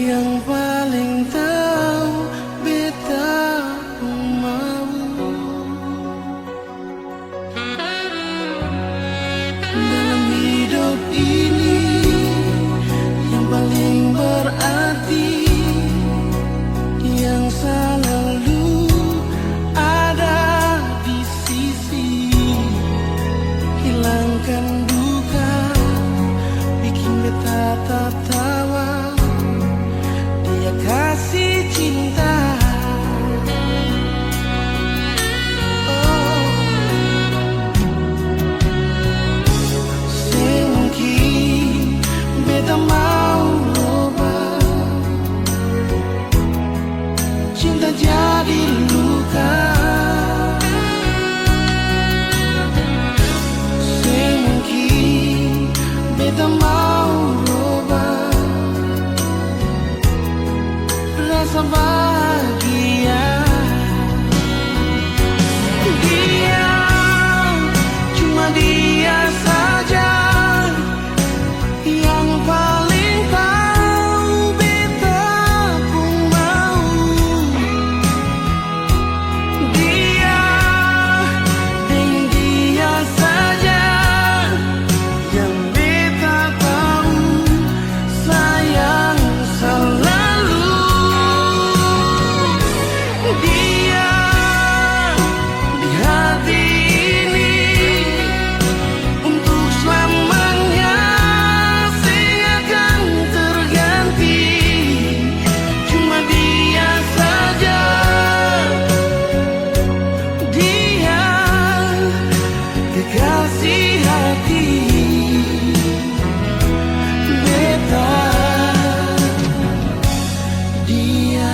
Yang paling tahu beta mau. Dalam hidup ini yang paling berarti, yang selalu ada di sisi, hilangkan duka, bikin beta tertawa. Dia kasih cinta, oh. Semungkin beta mau ubah, cinta jadi luka. Semungkin beta mau ubah rasa bahagia. Dia, cuma dia saja yang paling tahu beta pun mau. Dia, dan dia saja yang beta tahu sayang selalu. Dia di hati ini untuk selamanya seakan terganti. Cuma dia saja, dia kekasih hati beta. Dia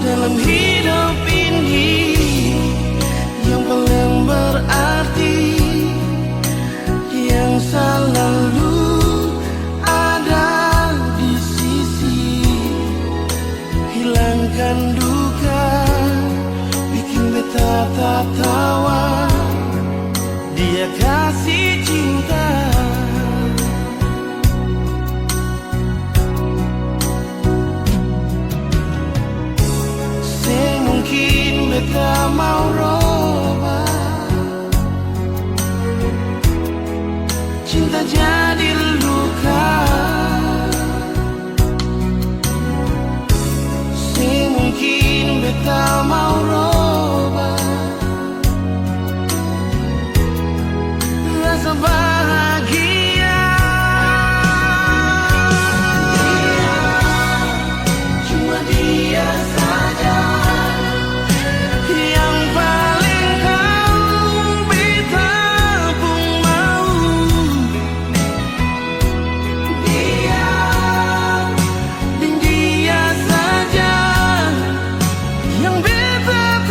dalam hidup ini yang paling berarti, yang selalu ada di sisi, hilangkan duka, bikin beta tertawa. Dia kasih cinta, semungkin beta mau robah, cinta jadi luka. Semungkin beta mau robah rasa bahagia. Dia, cuma dia saja yang paling tahu beta pun mau. Dia, dan dia saja yang beta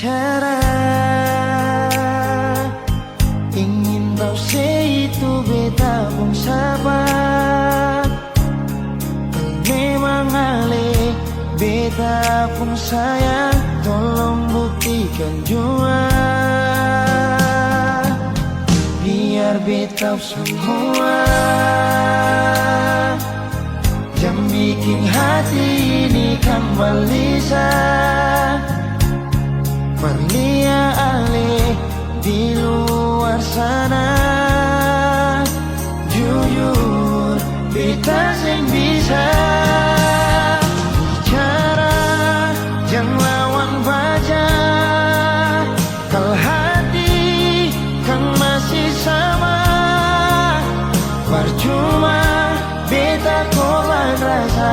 bicara, ingin tahu itu beta pun sabar. Memang ale beta pun sayang, tolong buktikan jua. Biar beta semua yang bikin hati ini kembali Perlia ale di luar sana. Jujur beta sing bisa bicara, jangan lawan baca. Kalau hati kan masih sama, percuma beta korban rasa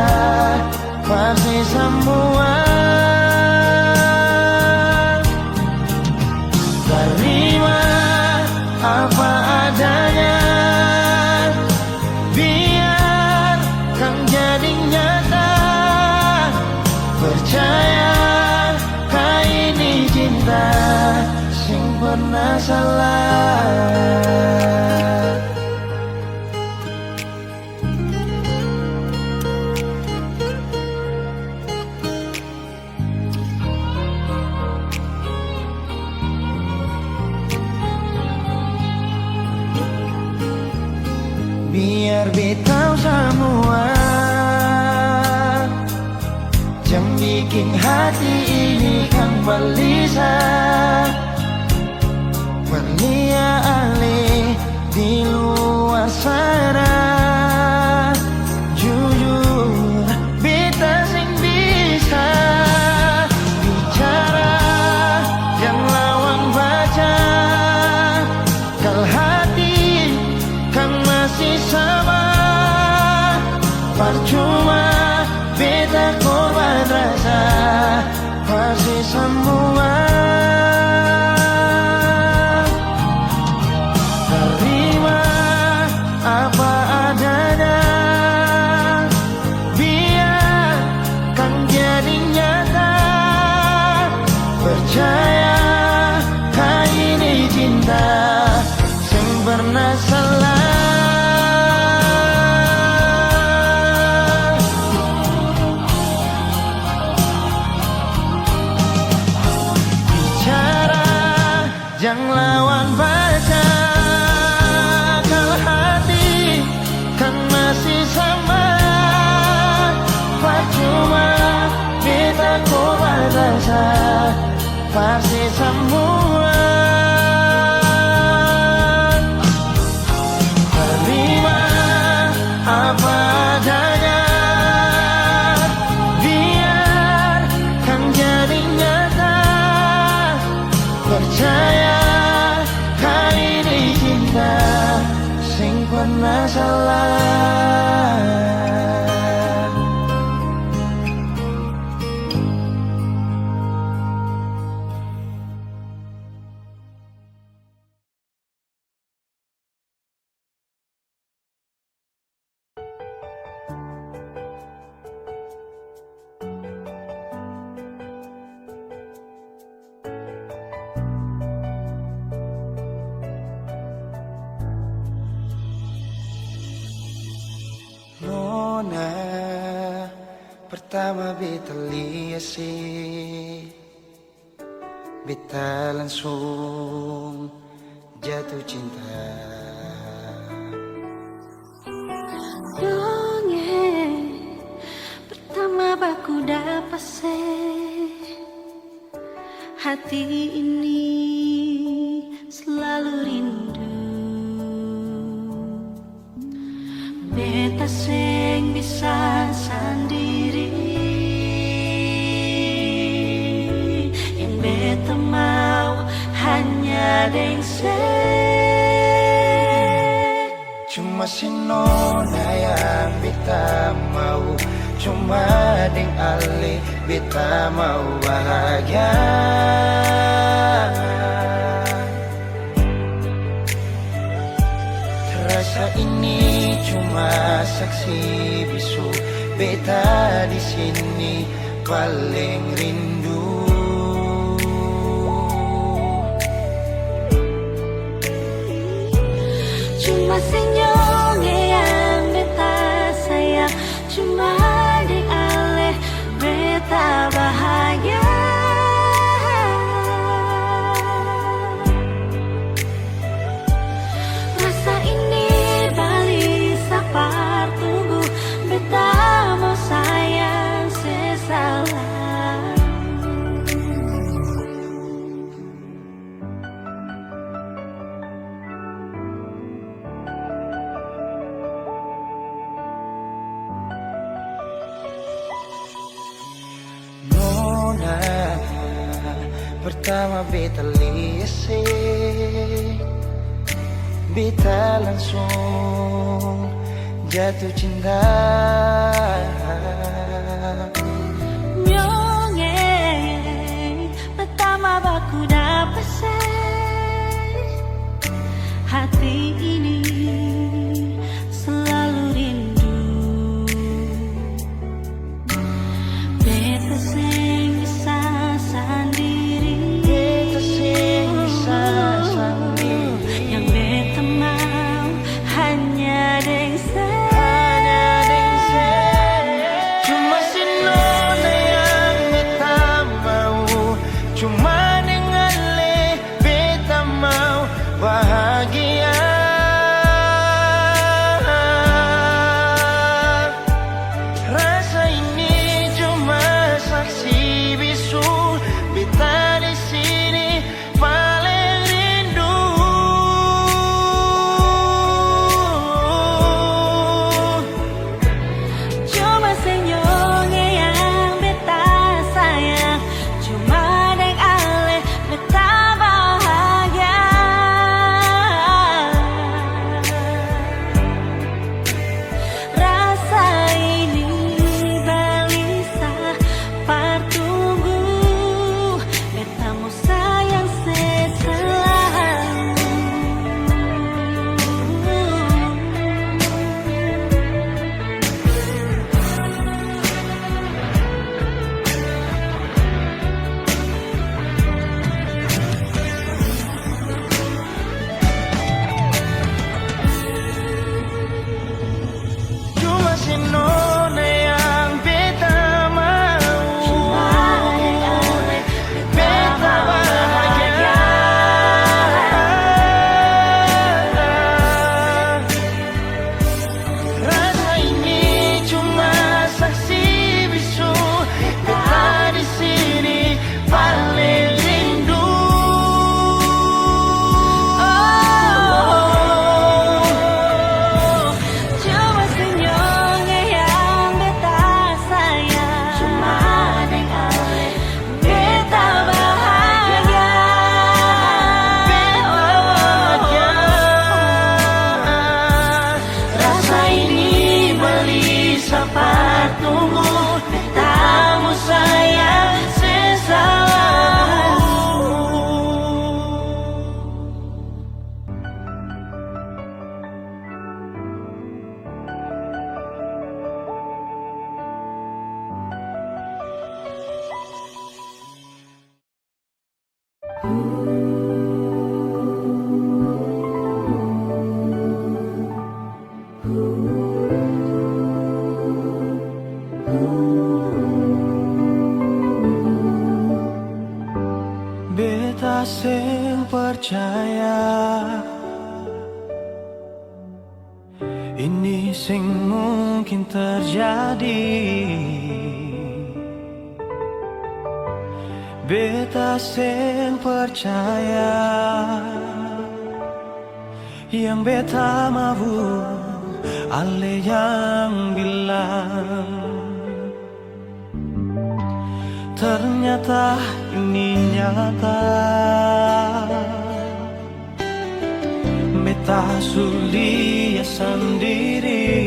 pasti semua. Terima apa adanya, biar kan jadi nyata. Percaya kau ini cinta sing pernah salah. Biar beta semua yang bikin hati ini kan Perlia ale di luar sana. Jujur beta sing bisa bicara, yang lawan baca. Kalau hati kan masih sama, percuma beta korban rasa pasti semua. Terima apa adanya, biar kan jadi nyata. Percaya kau ini cinta sing pernah salah. Jangan lawan baca, kalau hati kan masih sama. Percuma beta korban rasa pasti semua. Terima apa adanya, biar kan jadi nyata. Percaya sing pernah salah. Nona, pertama beta lihat sih, beta langsung jatuh cinta. Dongeng pertama baku dapat hati ini selalu rindu. Beta sing bisa sendiri, yang beta mau hanya dengse. Cuma si nona yang beta mau, cuma deng ale beta mau bahagia. Rasa ini cuma saksi bisu, beta di sini paling rindu. Cuma senyum yang beta sayang, cuma di aleh beta bahagia. Rasa ini balik sapar tunggu, beta mau sayang sesalah. Nona, pertama beta lihat beta langsung jatuh cinta. Nyonge pertama baku dapat hati ini selalu rindu. Beta sing bisa sendiri, Beta sing bisa sendiri. yang beta mau hanya dengsa. Cuma si nona yang beta mau, cuma dengan le beta mau bahagia. Rasa ini cuma saksi bisu, beta di sini paling rindu. Cuma senyum yang beta sayang, cuma deng aleh beta bahagia. Rasa ini balisa partunggu, beta mau sayang seselalu. Cuma si nona yang beta mau, Cuma deng aleh beta bahagia. Rasa ini cuma saksi bisu, beta di sini paling rindu. Cuma senyum yang beta sayang, cuma deng aleh beta bahagia. Rasa ini beli sapat tunggu, beta mau sayang sesalamu. Beta sing percaya ini sing mungkin terjadi. Beta sing percaya yang beta mau ale yang bilang. Ternyata ini nyata, beta sulia sendiri.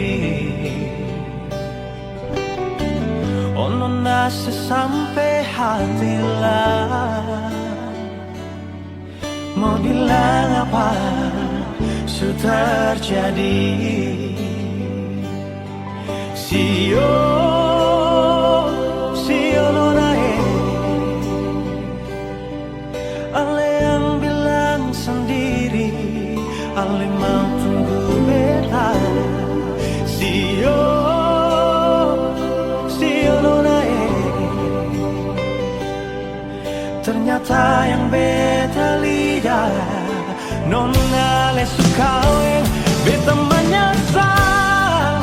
Ono nase sampai hati lah, mau bilang apa sudah terjadi. Sio nonae, ale yang bilang sendiri, ale mau tunggu Ternyata yang beta lihat nona le sukaweng, beta menyesal,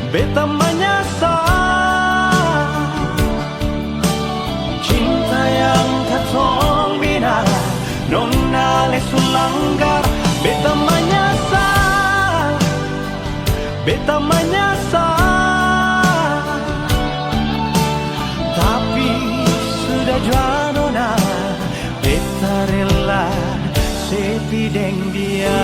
beta menyesal. Cinta yang katong bina nona le sulanggar, beta menyesal, beta menyesal. Tapi sudah jua nona, beta rela sepi deng dia.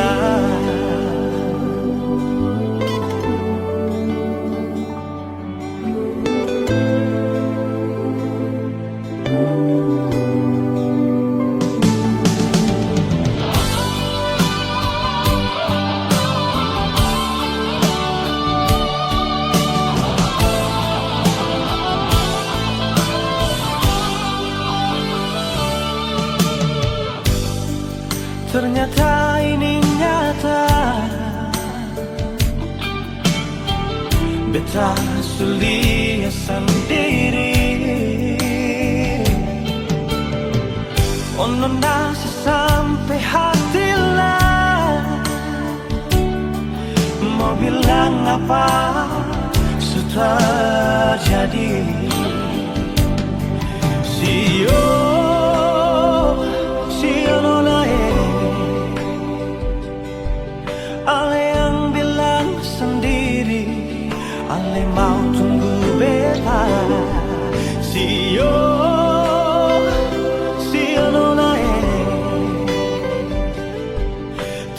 Ternyata ini nyata, beta sulia sendiri. Oh nona sampai hati lah, mau bilang apa sudah jadi. Sio, sio nona Ale yang bilang sendiri, Ale mau tunggu beta. Sio, sio nona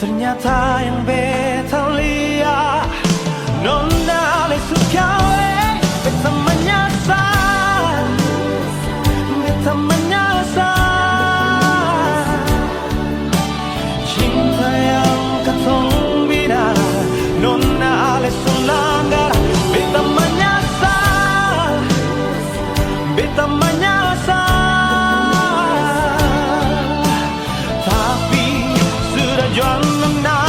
ternyata yang beta lihat nona Ale suka beta menyesal, beta menyesal. Cinta yang katong nona ale sulanggar, beta menyesal, beta menyesal. Tapi sudah jual nona,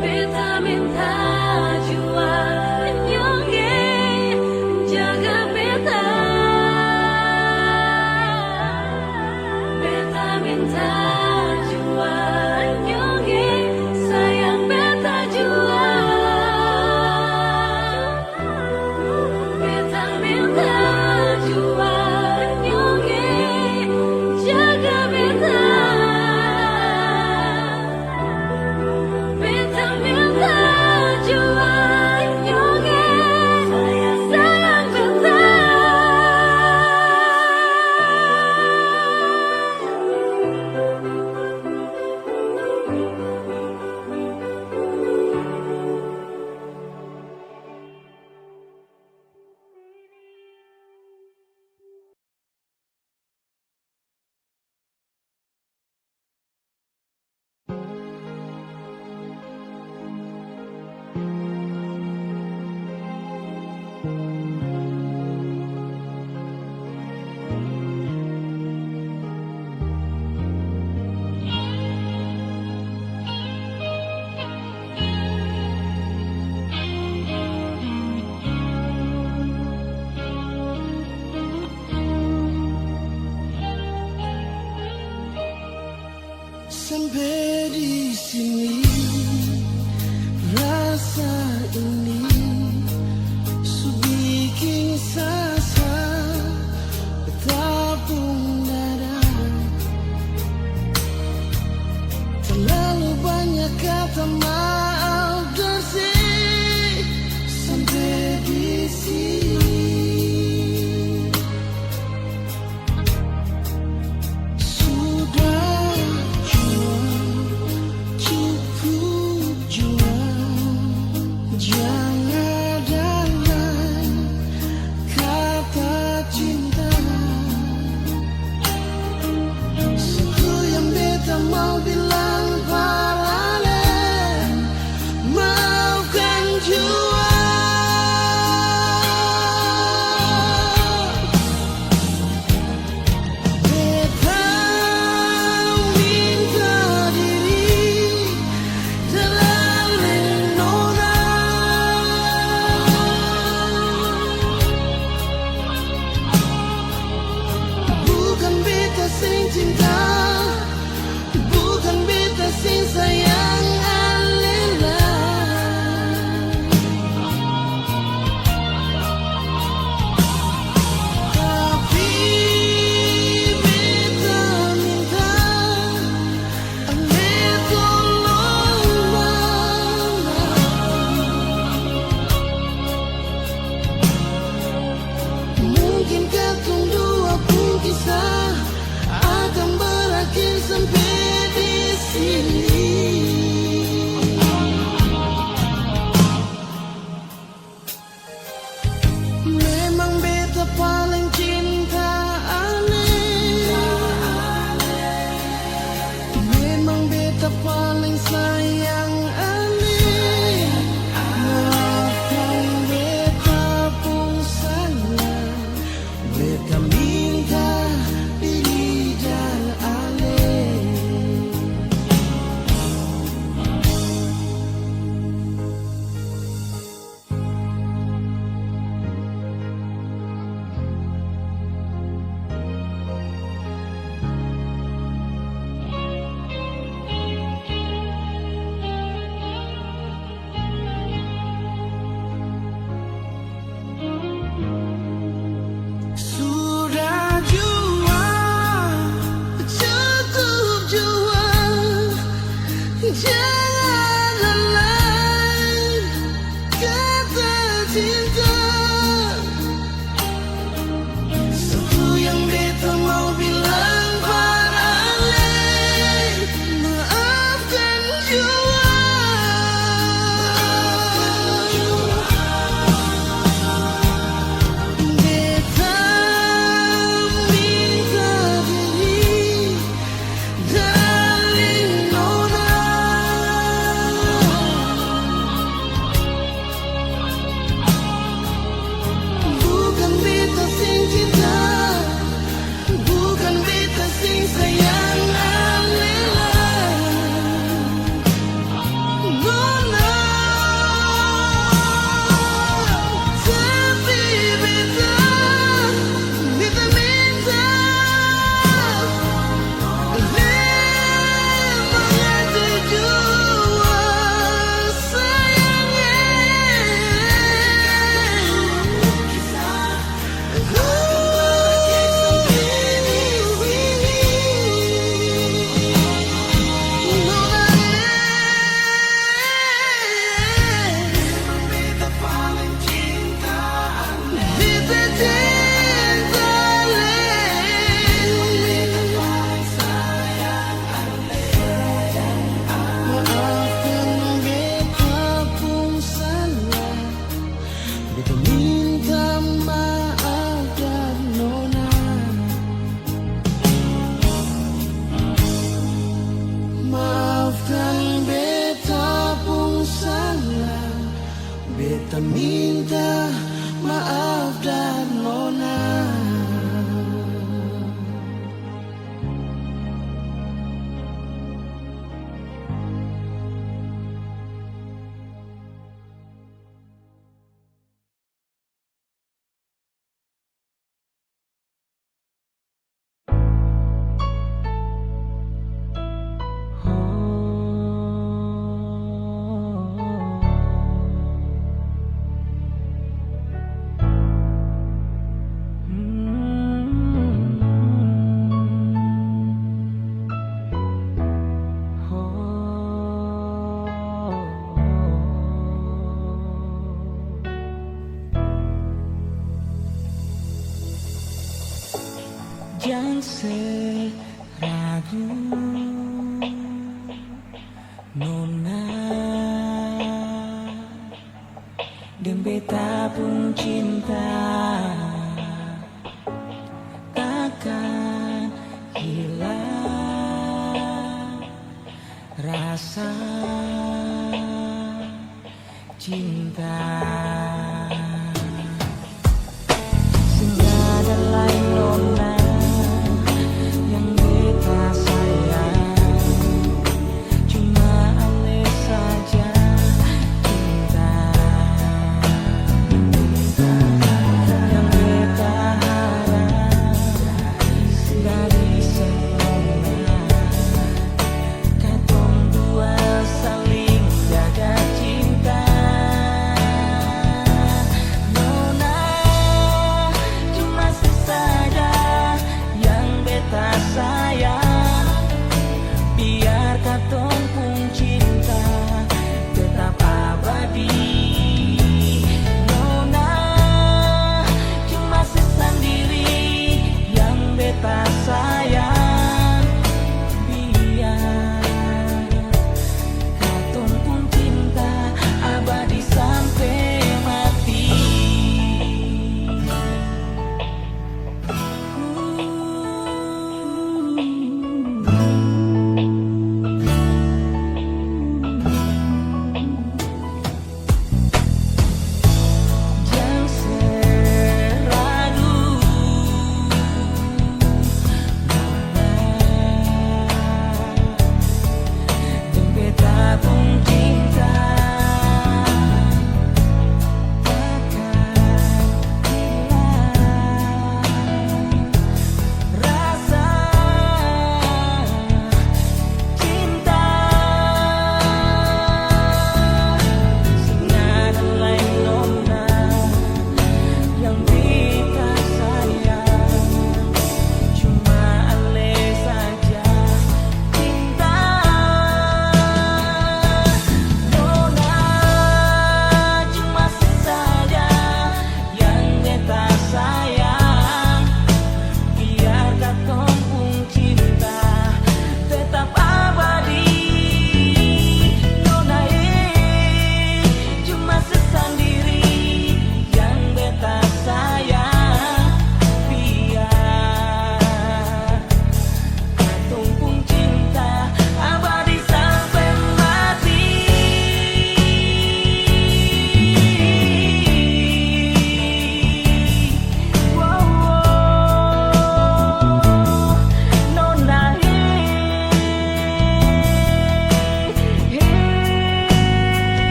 beta minta jua nyonge jaga beta. Beta minta jua nyonge sayang beta jua. Beta minta jua nyonge jaga beta. Beta minta jua nyonge sayang beta. Sampai di sini rasa ini sudah minta maaf dan nona. Jangan seragu Nona, dan beta pun cinta takkan hilang rasa cinta. Sehingga ada lain nona yang beta sayang, cuma aneh saja cinta yang beta harap dari senona. Katong dua saling jaga cinta. Nona, cuma sesaja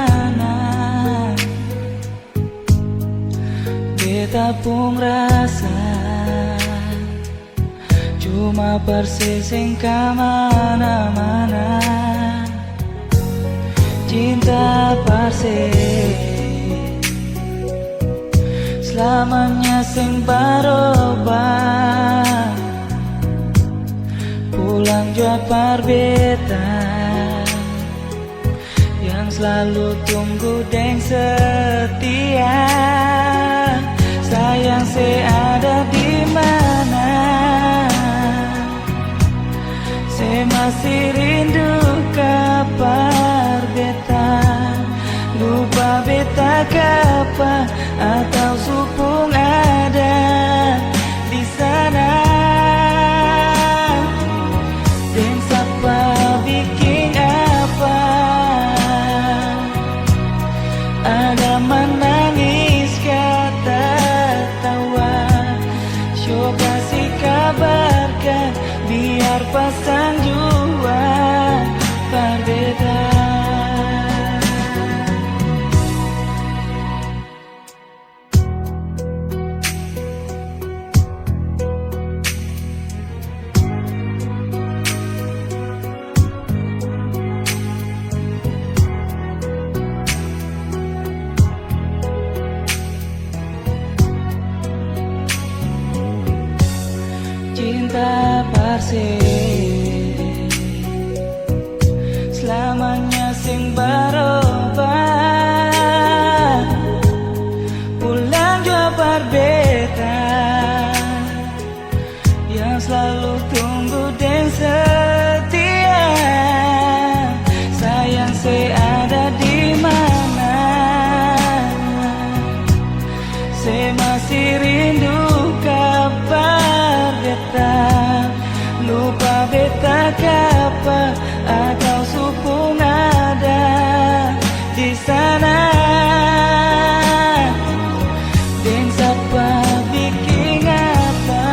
mana. Beta pun rasa cuma persising kemana-mana. Cinta persis selamanya sing barobah. Pulang jua beta yang selalu tunggu deng setia. Sayang ada di mana? Saya masih rindu kabar beta. Lupa beta kapa atau supung ada di sana. Dan siapa bikin apa? Ada menangis kata tawa. Syok kasih kabarkan biar pasang jua berbeda. Cinta persis selamanya sing barobah. Pulang jua berbeda yang selalu tunggu dan setia. Sayang ada di mana? Saya masih rindu kabar beta. Lupa beta kapa atau supung ada di sana. Dan siapa bikin apa?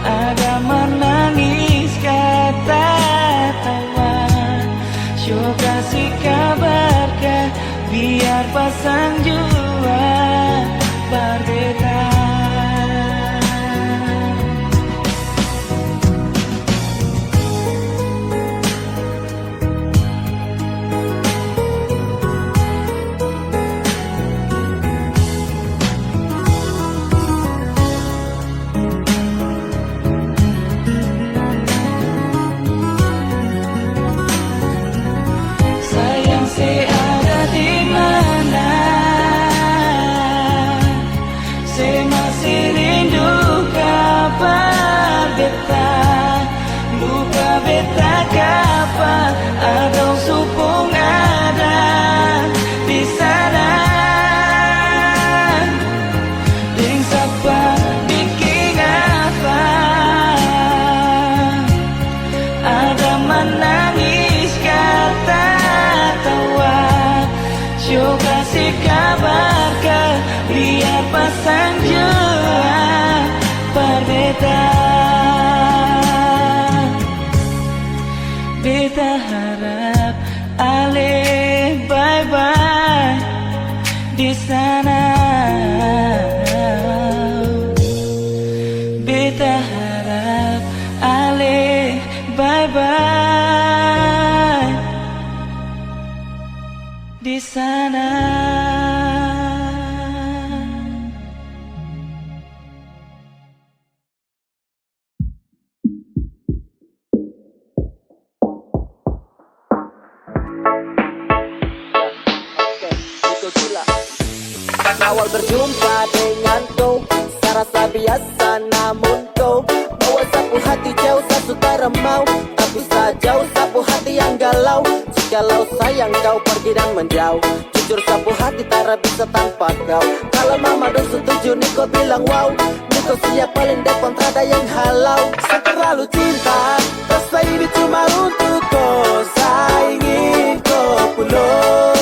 Ada menangis kata tawa. Syok kasih kabarkan biar pasang jua berbeda. Sayang ada di mana? Saya masih rindu kabar beta. Lupa beta kapa atau supung ada di sana. Dan siapa bikin apa? Ada menangis kata tawa. Syok kasih kabarkan biar pasang jua berbeda. Beta harap ale bye-bye di sana. Beta harap ale bye-bye di sana. Awal berjumpa dengan kau, saya rasa biasa namun kau bawa sapu hati jauh sasutara mau. Tapi jauh sapu hati yang galau. Jikalau sayang kau pergi dan menjauh, jujur sapu hati tak bisa tanpa kau. Kalau mama dong setuju Niko bilang wow. Niko siap paling depan tak ada yang halau. Saya terlalu cinta, rasa ini cuma untuk kau. Saya ingin kau pulang.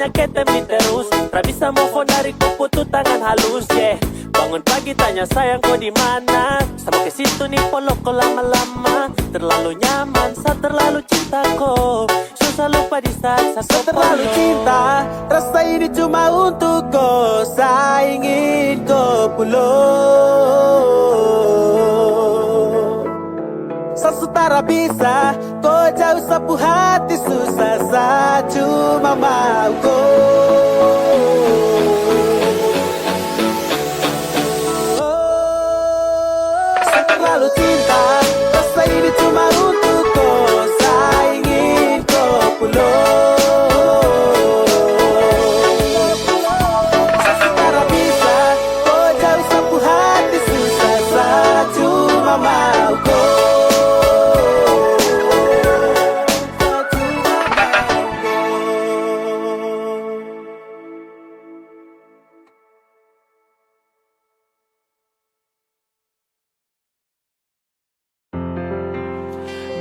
Rasanya ketemi terus, tak bisa move on dari kupu tuh tangan halus, yeah. Bangun pagi tanya sayang kau di mana? Sama ke situ nih polok kau lama-lama. Terlalu nyaman, saat terlalu cinta kau. Susah lupa di saat terlalu cinta. Rasa ini cuma untuk kau, saya ingin kau pulang. Sesutara bisa, kau jauh sapu hati susah, saya cuma mau terlalu cinta, rasa ini cuma untuk kau, saya ingin kau pulang. Sesutara bisa, kau jauh sapu hati susah, saya cuma mau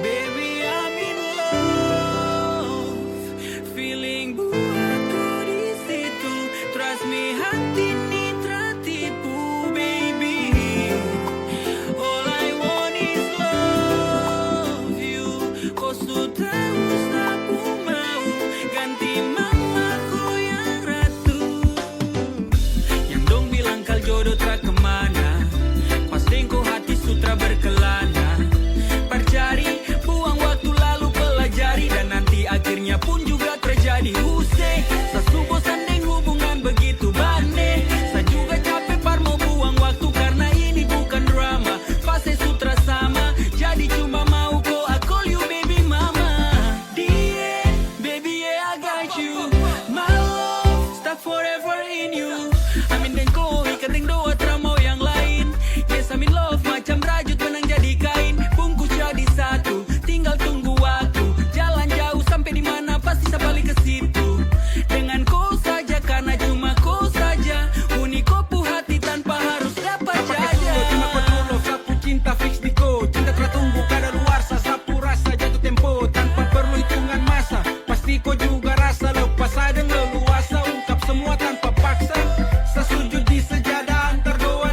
Baby, I'm in love, feeling buatku di situ. Trust me, hati ini tertipu, baby. All I want is love you. Kau sudah aku mau ganti mamaku yang ratu. Yang dong bilang kal jodoh tak kemana, pasti kau hati sutra berkelana. Percari, buang waktu lalu pelajari, dan nanti akhirnya pun juga terjadi. Hussein, sesu bosan deng hubungan begitu bane. Saya juga capek par mau buang waktu karena ini bukan drama. Fase sutra sama, jadi cuma mau kau I call you baby mama. Die, baby yeah I got you. My love, stuck forever in you. Amin dan kau ikat deng doa teramo yang lain. Yes I'm in love macam rajut benang jadi kain. Bungkus jadi satu, tinggal tunggu waktu. Jalan jauh sampai di mana pasti saya balik ke situ. Dengan kau saja karena cuma kau saja. Unik kopu hati tanpa harus dapat jaja. Terima kasih sapu cinta fix di ko. Cinta tertunggu kada luar sapu rasa jatuh tempo tanpa perlu hitungan masa. Pasti kau juga rasa lepas ada leluasa, ungkap semua tanpa paksa. Sesujud di sejadah antar doa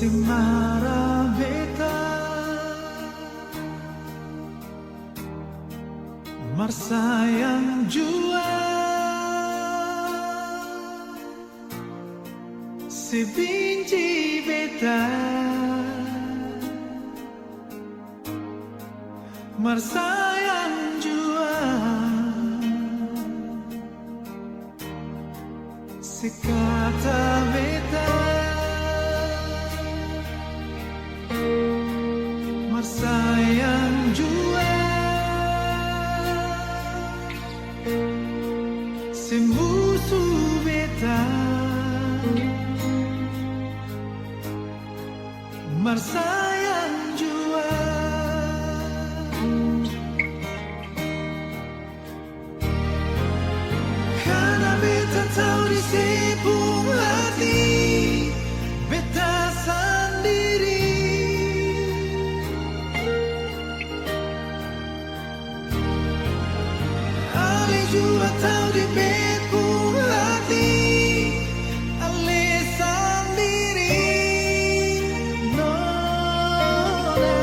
Semara beta Marsayang jua Sebinci beta Marsayang jua Sekata beta Marsayang jua Sembusu beta Marsayang jua Karena beta tahu di sepung hati Beta sendiri Ale jua tahu di sepung hati Ale sendiri Nona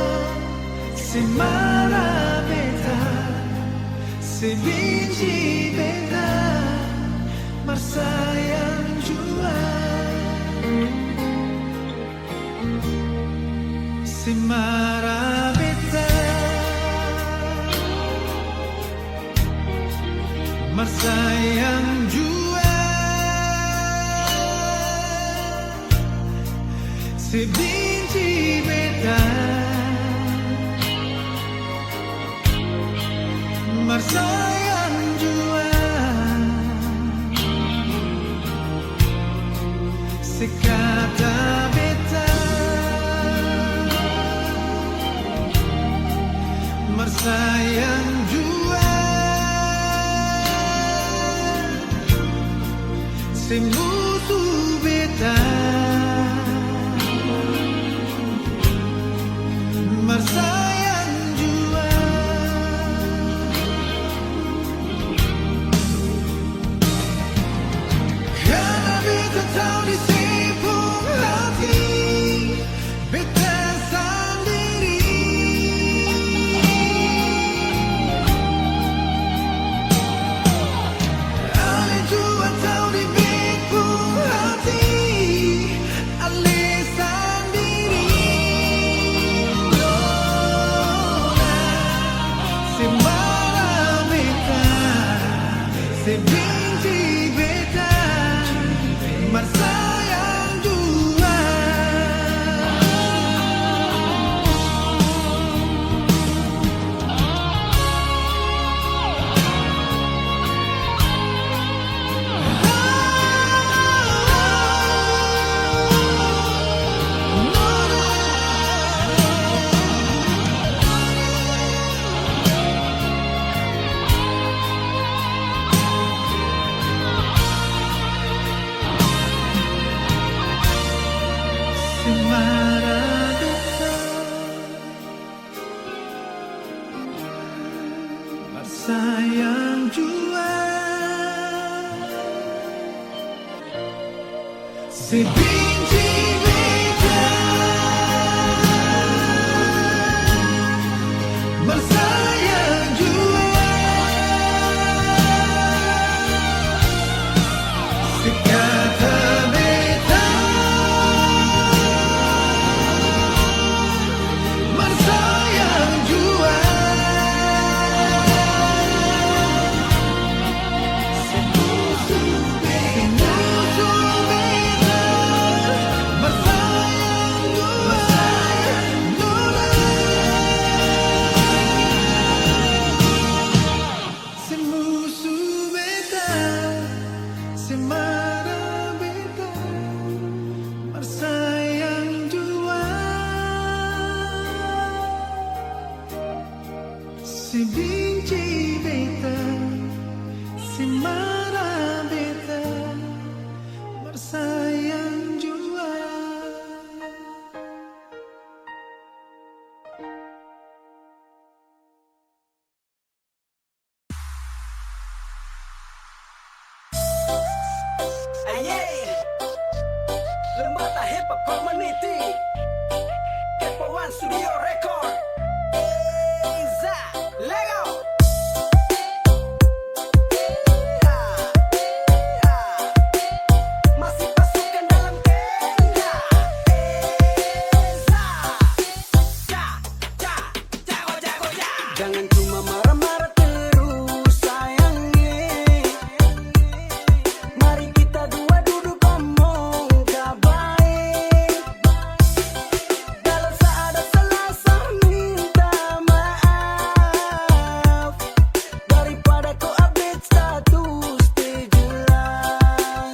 Semara beta Sebenci beta Marsayang jua Semara beta Marsayang jua Sebenci beta Marsayang jua Sekata beta Marsayang jua Sembusu beta Marsayang jua Karena beta tahu di sepung hati Beta sendiri Ale jua tahu di sepung hati Ale sendiri Nona Semara beta Sebenci beta Marsayang jua Semara beta Marsayang jua Sebenci beta Marsayang jua Sekata beta Marsayang jua Sembusu beta Marsayang jua Nona Sembusu beta Semara beta Marsayang jua Sebenci beta Semara beta Marsayang jua Aye, Lembata Hip Hop Community Trans Studio Record. Eza, Lego. Masih pasukan dalam tenda. Eza, jago. Jangan cuma marah-marah terus sayangnya. Mari kita dua duduk ngomong baik. Kalau seada salah minta maaf. Daripada kau update status di jelas.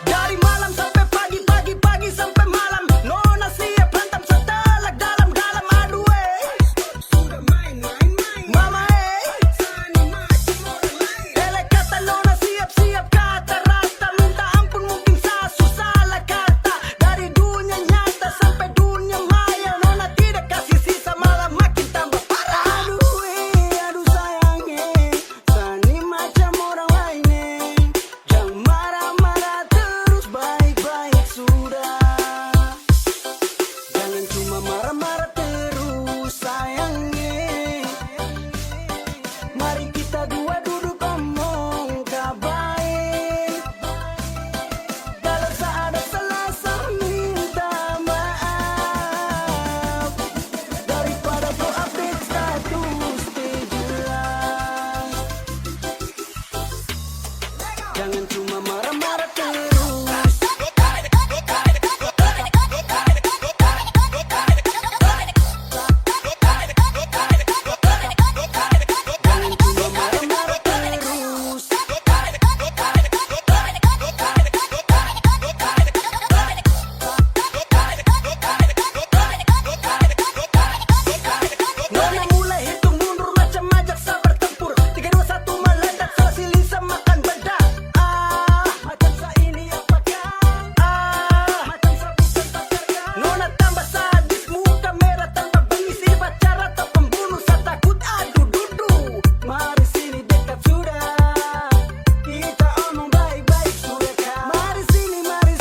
Dari malam sampai pagi, pagi sampai malam. Nona siap hantam setelak dalam-dalam. Aduh sudah main. Mama ele kata Nona siap-siap kata rata. Minta ampun mungkin sasu salah kata. Dari dunia nyata sampai dunia maya. Nona tidak kasih sisa malah makin tambah parah. Aduh sayangnya. Sani macam orang lain. Jangan marah-marah terus, baik-baik sudah. Jangan cuma marah-marah terus sayangnya. Mari kita dua duduk ngomong baik. Kalau seada salah minta maaf. Daripada kau update status di jelas. Jangan cuma marah-marah terus. Jangan cuma marah-marah terus. Nona mulai hitung mundur macam ajak sabar tempur. 3, 2, 1 meledak, salah silih makan bedak. Macam ini apakah? Macam sabu pacarkan. Nona tambah sadis, muka merah tanpa bengis. Ini pacar atau pembunuh, saya takut adu dudu. Mari sini dekat sudah. Kita omong baik-baik sudah kah? Mari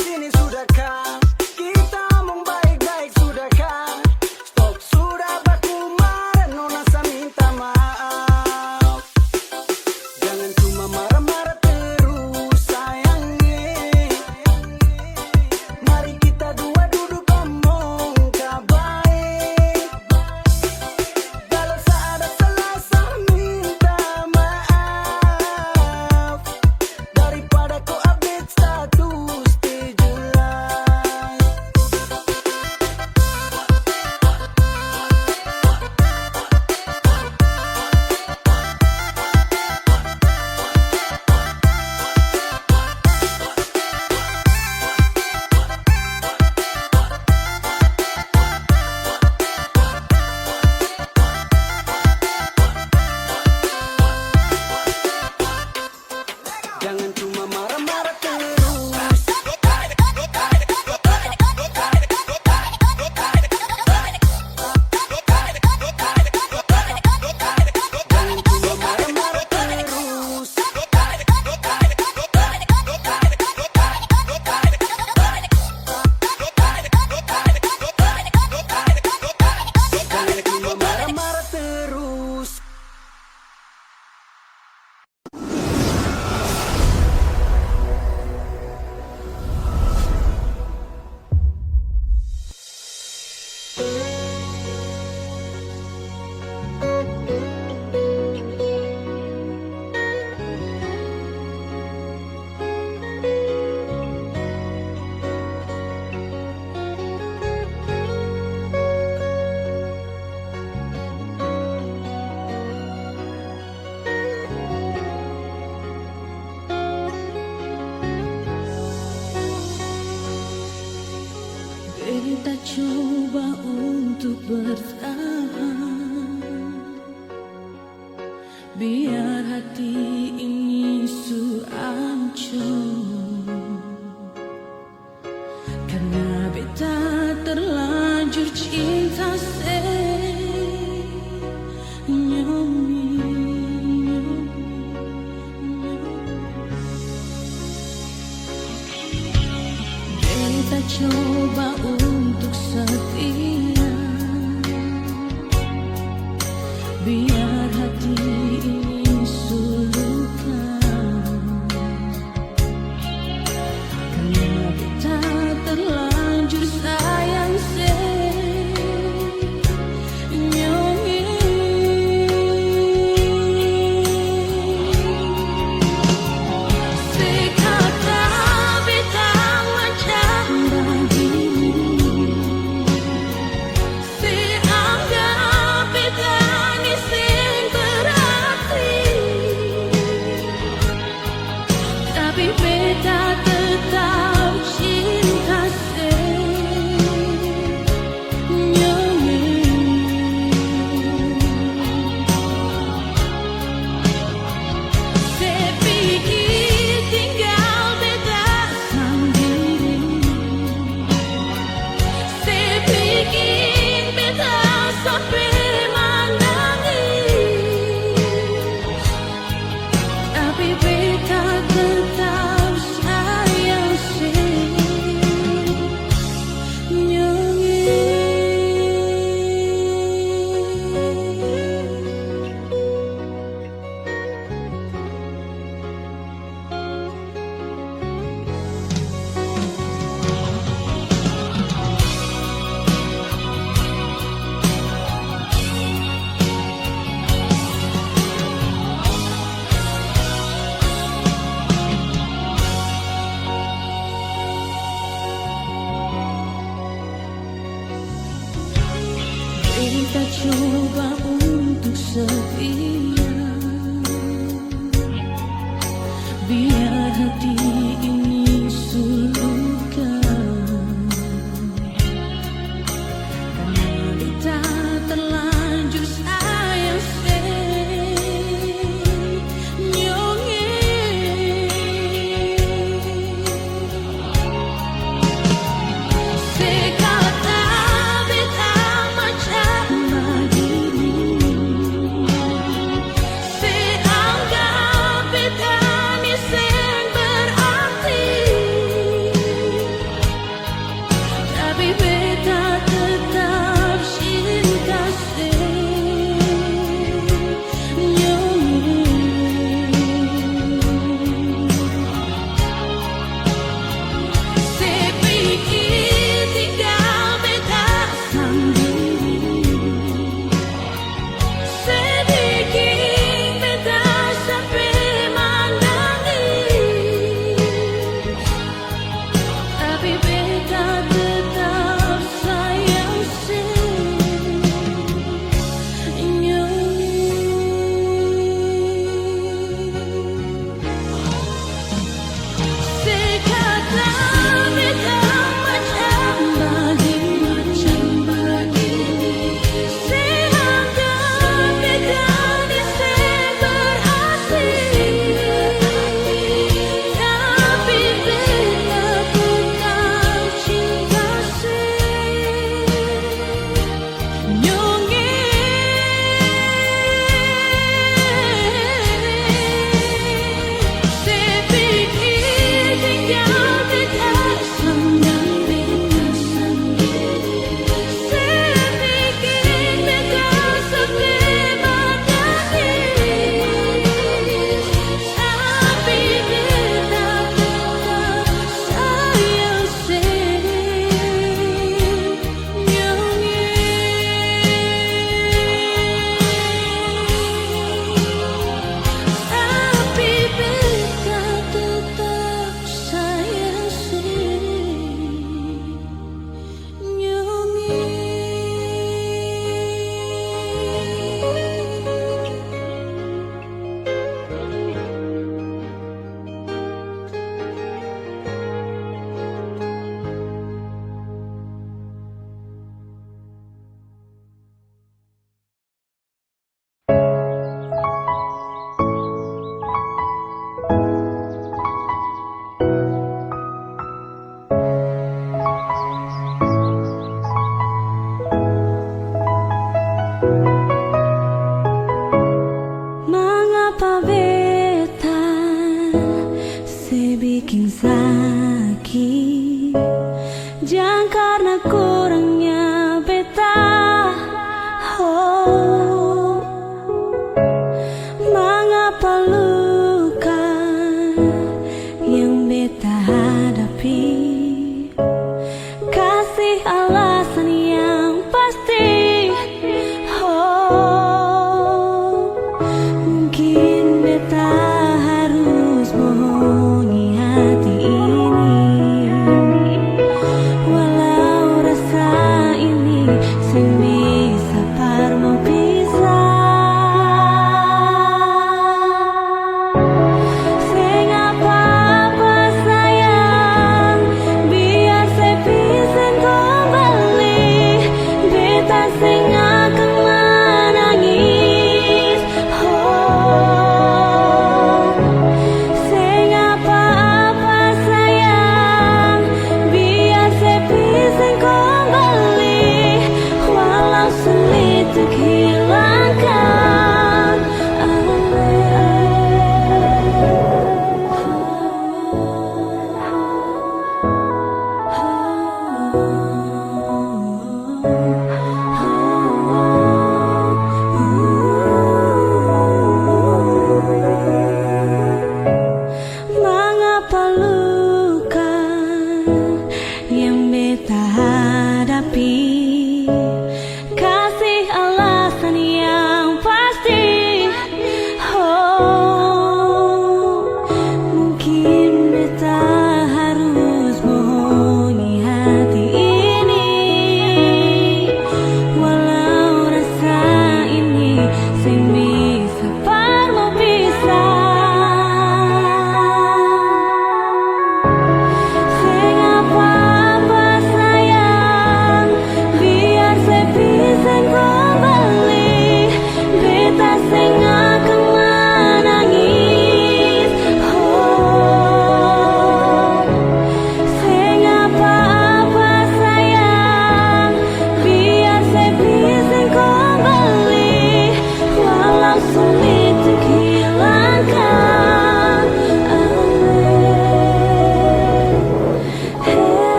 sini sudah kah? Kita omong baik-baik sudah kah? Stop sudah baku marah, Nona saya minta maaf. Jangan cuma marah-marah terus sayangnya. Mari kita dua duduk ngomong baik. Kalau seada salah minta maaf. Daripada kau update status di jelas. Jangan cuma marah-marah terus. Jangan cuma marah-marah terus. Jangan cuma marah-marah terus. Kita coba untuk bertahan, biar hati ini sudah mencoba untuk setia, biar hati ini sulukan. Karena kita terlanjur sayang senyumi. Sekata bintang macam bagi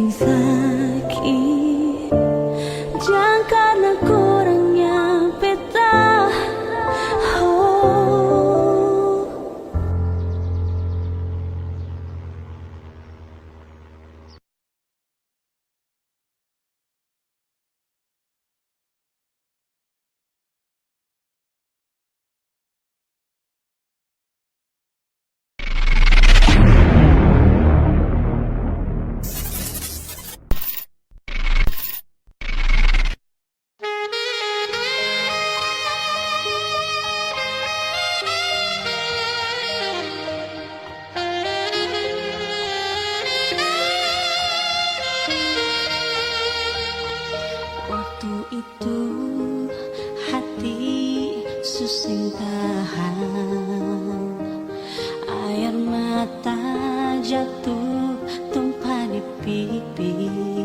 yang sakit, jangan karena kurangnya peta. Oh, waktu itu hati susah tahan, air mata jatuh tumpah di pipi.